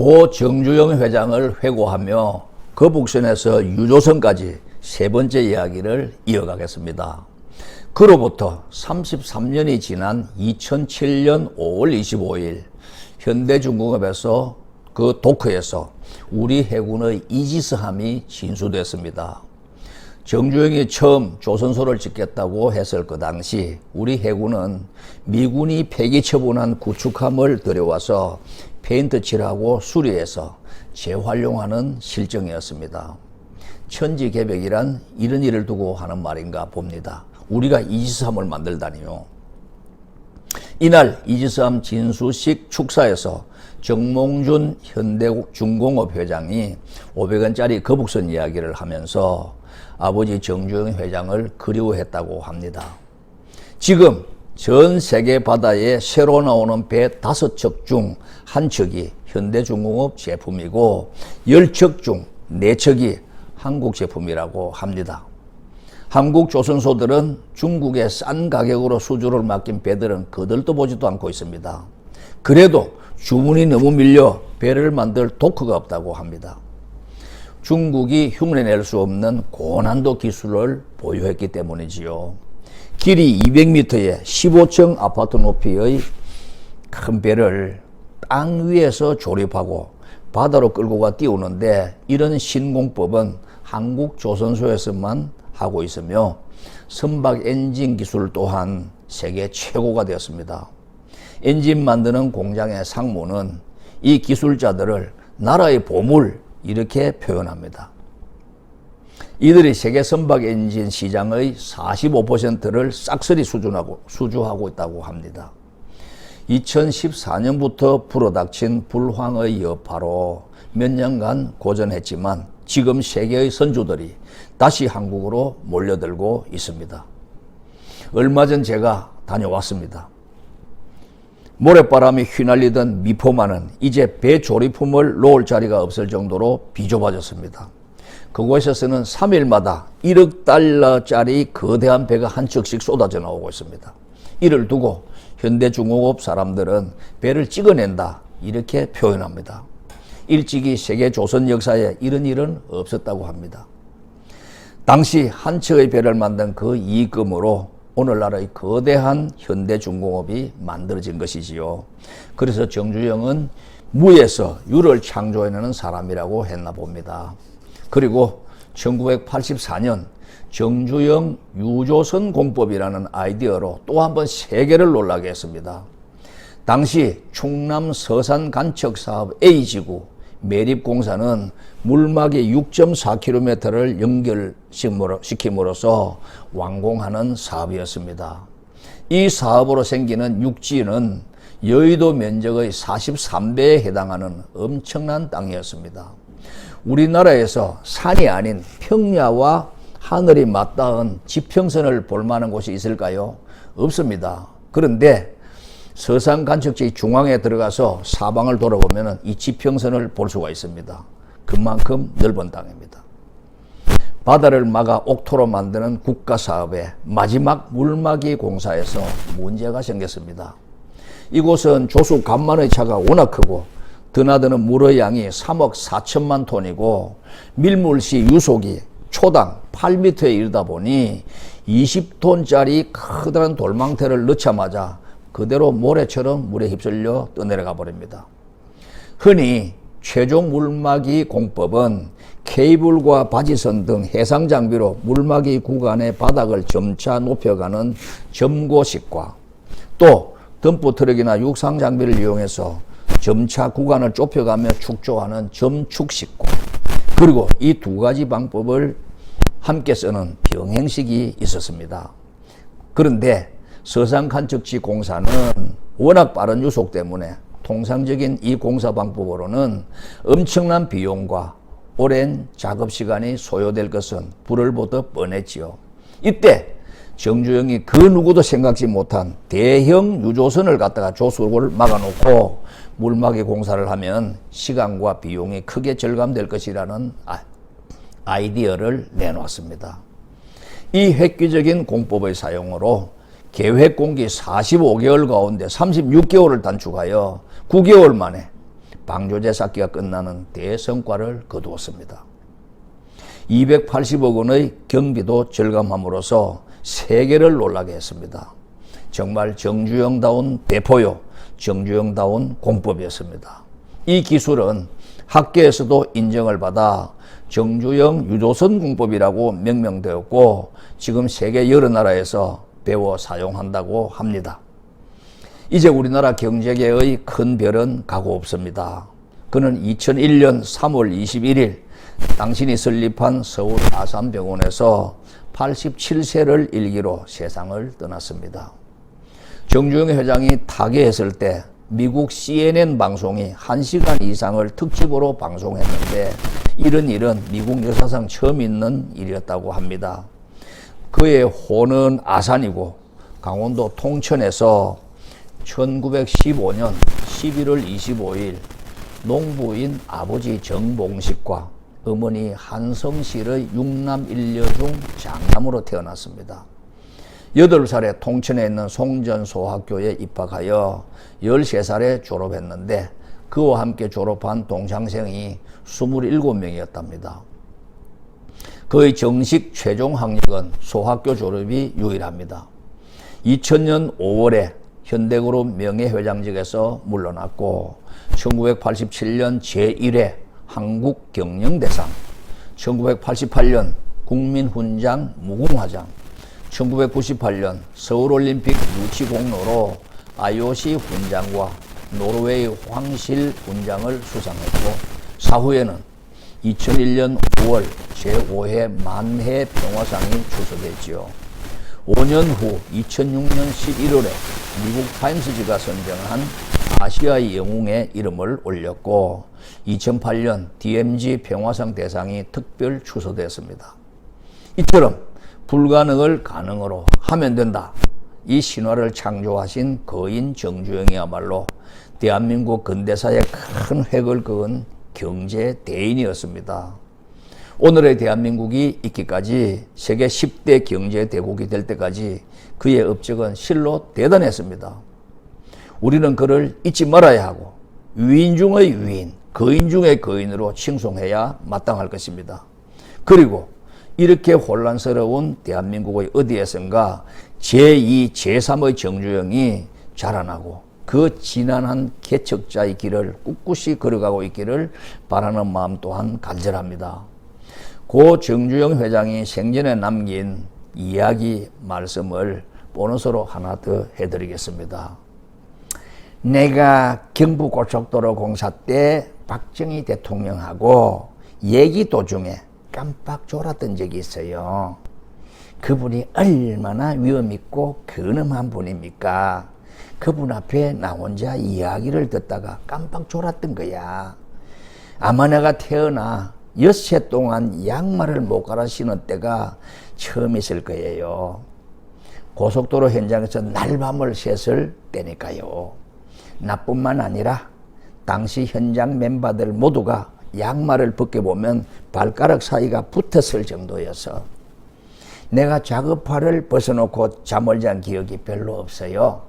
고 정주영 회장을 회고하며 거북선에서 유조선까지 세 번째 이야기를 이어가겠습니다. 그로부터 33년이 지난 2007년 5월 25일 현대중공업에서 그 도크에서 우리 해군의 이지스함이 진수됐습니다. 정주영이 처음 조선소를 짓겠다고 했을 그 당시 우리 해군은 미군이 폐기 처분한 구축함을 들여와서 페인트 칠하고 수리해서 재활용하는 실정이었습니다. 천지개벽이란 이런 일을 두고 하는 말인가 봅니다. 우리가 이지스함을 만들다니요. 이날 이지스함 진수식 축사에서 정몽준 현대중공업 회장이 500원짜리 거북선 이야기를 하면서 아버지 정주영 회장을 그리워했다고 합니다. 지금 전 세계 바다에 새로 나오는 배 5척 중 1척이 현대중공업 제품이고 10척 중 4척이 한국 제품이라고 합니다. 한국 조선소들은 중국에 싼 가격으로 수주를 맡긴 배들은 거들떠 보지도 않고 있습니다. 그래도 주문이 너무 밀려 배를 만들 도크가 없다고 합니다. 중국이 흉내낼 수 없는 고난도 기술을 보유했기 때문이지요. 길이 200m에 15층 아파트 높이의 큰 배를 땅 위에서 조립하고 바다로 끌고 가 띄우는데 이런 신공법은 한국 조선소에서만 하고 있으며 선박 엔진 기술 또한 세계 최고가 되었습니다. 엔진 만드는 공장의 상무는 이 기술자들을 나라의 보물 이렇게 표현합니다. 이들이 세계 선박 엔진 시장의 45%를 싹쓸이 수주하고 있다고 합니다. 2014년부터 불어닥친 불황의 여파로 몇 년간 고전했지만 지금 세계의 선주들이 다시 한국으로 몰려들고 있습니다. 얼마 전 제가 다녀왔습니다. 모래바람이 휘날리던 미포만은 이제 배 조립품을 놓을 자리가 없을 정도로 비좁아졌습니다. 그곳에서는 3일마다 1억 달러짜리 거대한 배가 한 척씩 쏟아져 나오고 있습니다. 이를 두고 현대중공업 사람들은 배를 찍어낸다 이렇게 표현합니다. 일찍이 세계 조선 역사에 이런 일은 없었다고 합니다. 당시 한 척의 배를 만든 그 이익금으로 오늘날의 거대한 현대중공업이 만들어진 것이지요. 그래서 정주영은 무에서 유를 창조해내는 사람이라고 했나 봅니다. 그리고 1984년 정주영 유조선 공법이라는 아이디어로 또 한 번 세계를 놀라게 했습니다. 당시 충남 서산 간척 사업 A지구 매립공사는 물막이 6.4km를 연결시킴으로써 완공하는 사업이었습니다. 이 사업으로 생기는 육지는 여의도 면적의 43배에 해당하는 엄청난 땅이었습니다. 우리나라에서 산이 아닌 평야와 하늘이 맞닿은 지평선을 볼 만한 곳이 있을까요? 없습니다. 그런데 서산 간척지 중앙에 들어가서 사방을 돌아보면 이 지평선을 볼 수가 있습니다. 그만큼 넓은 땅입니다. 바다를 막아 옥토로 만드는 국가사업의 마지막 물막이 공사에서 문제가 생겼습니다. 이곳은 조수 간만의 차가 워낙 크고 드나드는 물의 양이 3억 4천만 톤이고 밀물시 유속이 초당 8m에 이르다 보니 20톤짜리 커다란 돌망태를 넣자마자 그대로 모래처럼 물에 휩쓸려 떠내려가 버립니다. 흔히 최종 물막이 공법은 케이블과 바지선 등 해상 장비로 물막이 구간의 바닥을 점차 높여가는 점고식과 또 덤프 트럭이나 육상 장비를 이용해서 점차 구간을 좁혀가며 축조하는 점축식과 그리고 이 두 가지 방법을 함께 쓰는 병행식이 있었습니다. 그런데 서산 간척지 공사는 워낙 빠른 유속 때문에 통상적인 이 공사 방법으로는 엄청난 비용과 오랜 작업 시간이 소요될 것은 불을 보듯 뻔했지요. 이때 정주영이 그 누구도 생각지 못한 대형 유조선을 갖다가 조수를 막아놓고 물막이 공사를 하면 시간과 비용이 크게 절감될 것이라는 아이디어를 내놓았습니다. 이 획기적인 공법의 사용으로 계획 공기 45개월 가운데 36개월을 단축하여 9개월 만에 방조제 쌓기가 끝나는 대성과를 거두었습니다. 280억 원의 경비도 절감함으로써 세계를 놀라게 했습니다. 정말 정주영다운 배포요, 정주영다운 공법이었습니다. 이 기술은 학계에서도 인정을 받아 정주영 유조선 공법이라고 명명되었고 지금 세계 여러 나라에서 배워 사용한다고 합니다. 이제 우리나라 경제계의 큰 별은 가고 없습니다. 그는 2001년 3월 21일 당신이 설립한 서울 아산병원에서 87세를 일기로 세상을 떠났습니다. 정주영 회장이 타계했을 때 미국 CNN 방송이 1시간 이상을 특집으로 방송했는데 이런 일은 미국 역사상 처음 있는 일이었다고 합니다. 그의 호는 아산이고 강원도 통천에서 1915년 11월 25일 농부인 아버지 정봉식과 어머니 한성실의 6남 1녀 중 장남으로 태어났습니다. 8살에 통천에 있는 송전소학교에 입학하여 13살에 졸업했는데 그와 함께 졸업한 동창생이 27명이었답니다. 그의 정식 최종 학력은 소학교 졸업이 유일합니다. 2000년 5월에 현대그룹 명예회장직에서 물러났고 1987년 제1회 한국경영대상, 1988년 국민훈장 무궁화장, 1998년 서울올림픽 유치공로로 IOC 훈장과 노르웨이 황실 훈장을 수상했고 사후에는 2001년 5월 제5회 만해 평화상이 추서됐지요. 5년 후 2006년 11월에 미국 타임스지가 선정한 아시아의 영웅의 이름을 올렸고 2008년 DMZ 평화상 대상이 특별 추서됐습니다. 이처럼 불가능을 가능으로 하면 된다. 이 신화를 창조하신 거인 정주영이야말로 대한민국 근대사에 큰 획을 그은 경제 대인이었습니다. 오늘의 대한민국이 있기까지 세계 10대 경제 대국이 될 때까지 그의 업적은 실로 대단했습니다. 우리는 그를 잊지 말아야 하고 위인 중의 위인, 거인 중의 거인으로 칭송해야 마땅할 것입니다. 그리고 이렇게 혼란스러운 대한민국의 어디에선가 제2, 제3의 정주영이 자라나고 그 지난한 개척자의 길을 꿋꿋이 걸어가고 있기를 바라는 마음 또한 간절합니다. 고 정주영 회장이 생전에 남긴 이야기 말씀을 보너스로 하나 더 해드리겠습니다. 내가 경부고속도로 공사 때 박정희 대통령하고 얘기 도중에 깜빡 졸았던 적이 있어요. 그분이 얼마나 위험있고 근엄한 분입니까? 그분 앞에 나 혼자 이야기를 듣다가 깜빡 졸았던 거야. 아마 내가 태어나 엿새 동안 양말을 못 갈아 신을 때가 처음이었을 거예요. 고속도로 현장에서 날밤을 샜을 때니까요. 나뿐만 아니라 당시 현장 멤버들 모두가 양말을 벗겨보면 발가락 사이가 붙었을 정도여서 내가 작업화를 벗어놓고 잠을 잔 기억이 별로 없어요.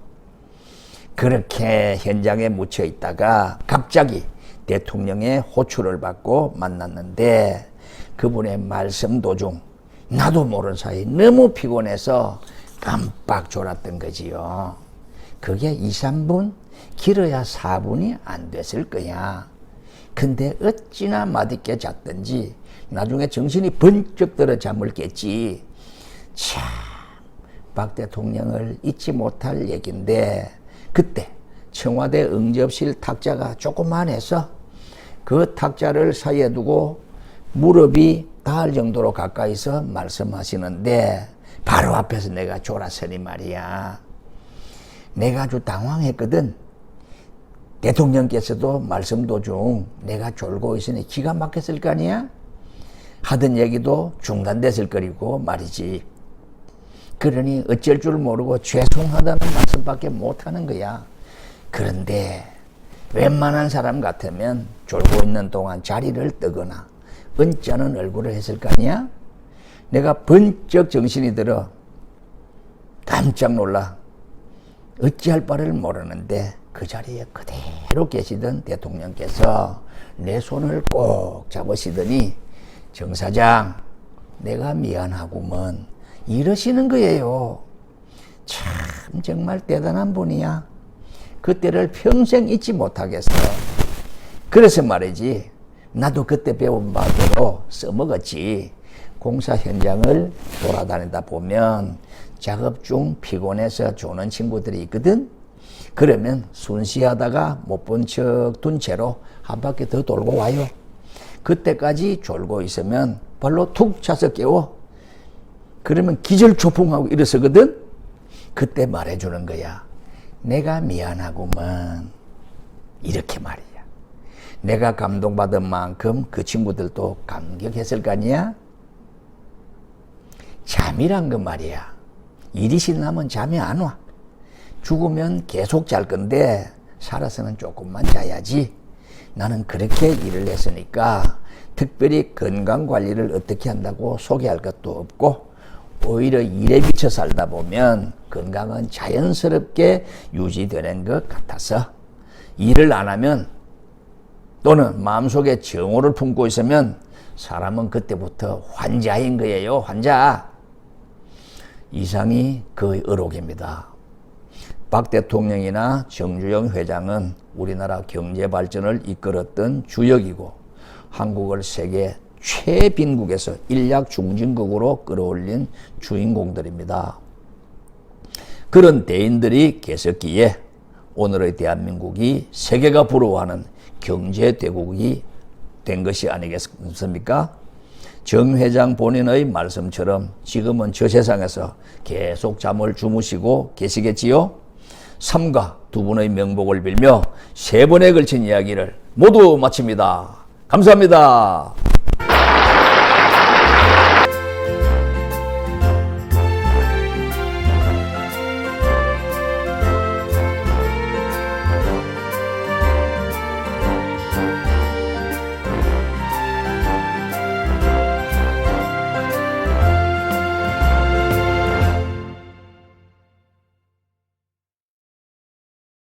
그렇게 현장에 묻혀 있다가 갑자기 대통령의 호출을 받고 만났는데 그분의 말씀 도중 나도 모르는 사이 너무 피곤해서 깜빡 졸았던 거지요. 그게 2, 3분? 길어야 4분이 안 됐을 거야. 근데 어찌나 맛있게 잤던지 나중에 정신이 번쩍 들어 잠을 깼지. 참, 박 대통령을 잊지 못할 얘긴데 그때 청와대 응접실 탁자가 조그만해서 그 탁자를 사이에 두고 무릎이 닿을 정도로 가까이서 말씀하시는데 바로 앞에서 내가 졸았으니 말이야. 내가 아주 당황했거든. 대통령께서도 말씀 도중 내가 졸고 있으니 기가 막혔을 거 아니야? 하던 얘기도 중단됐을 거리고 말이지. 그러니 어쩔 줄 모르고 죄송하다는 말씀밖에 못하는 거야. 그런데 웬만한 사람 같으면 졸고 있는 동안 자리를 뜨거나 언짢은 얼굴을 했을 거 아니야? 내가 번쩍 정신이 들어 깜짝 놀라 어찌할 바를 모르는데 그 자리에 그대로 계시던 대통령께서 내 손을 꼭 잡으시더니 정 사장, 내가 미안하구먼 이러시는 거예요. 참 정말 대단한 분이야. 그때를 평생 잊지 못하겠어. 그래서 말이지, 나도 그때 배운 바대로 써먹었지. 공사 현장을 돌아다니다 보면 작업 중 피곤해서 조는 친구들이 있거든. 그러면 순시하다가 못 본 척 둔 채로 한 바퀴 더 돌고 와요. 그때까지 졸고 있으면 발로 툭 차서 깨워. 그러면 기절초풍하고 일어서거든. 그때 말해주는 거야. 내가 미안하구먼. 이렇게 말이야. 내가 감동받은 만큼 그 친구들도 감격했을 거 아니야? 잠이란 건 말이야. 일이 신나면 잠이 안 와. 죽으면 계속 잘 건데 살아서는 조금만 자야지. 나는 그렇게 일을 했으니까 특별히 건강관리를 어떻게 한다고 소개할 것도 없고, 오히려 일에 미쳐 살다 보면 건강은 자연스럽게 유지되는 것 같아서, 일을 안 하면 또는 마음속에 정오를 품고 있으면 사람은 그때부터 환자인 거예요. 환자. 이상이 그 의록입니다. 박 대통령이나 정주영 회장은 우리나라 경제 발전을 이끌었던 주역이고, 한국을 세계 최빈국에서 인력 중진국으로 끌어올린 주인공들입니다. 그런 대인들이 계셨기에 오늘의 대한민국이 세계가 부러워하는 경제대국이 된 것이 아니겠습니까? 정 회장 본인의 말씀처럼 지금은 저 세상에서 계속 잠을 주무시고 계시겠지요? 삼가 두 분의 명복을 빌며 세 번에 걸친 이야기를 모두 마칩니다. 감사합니다.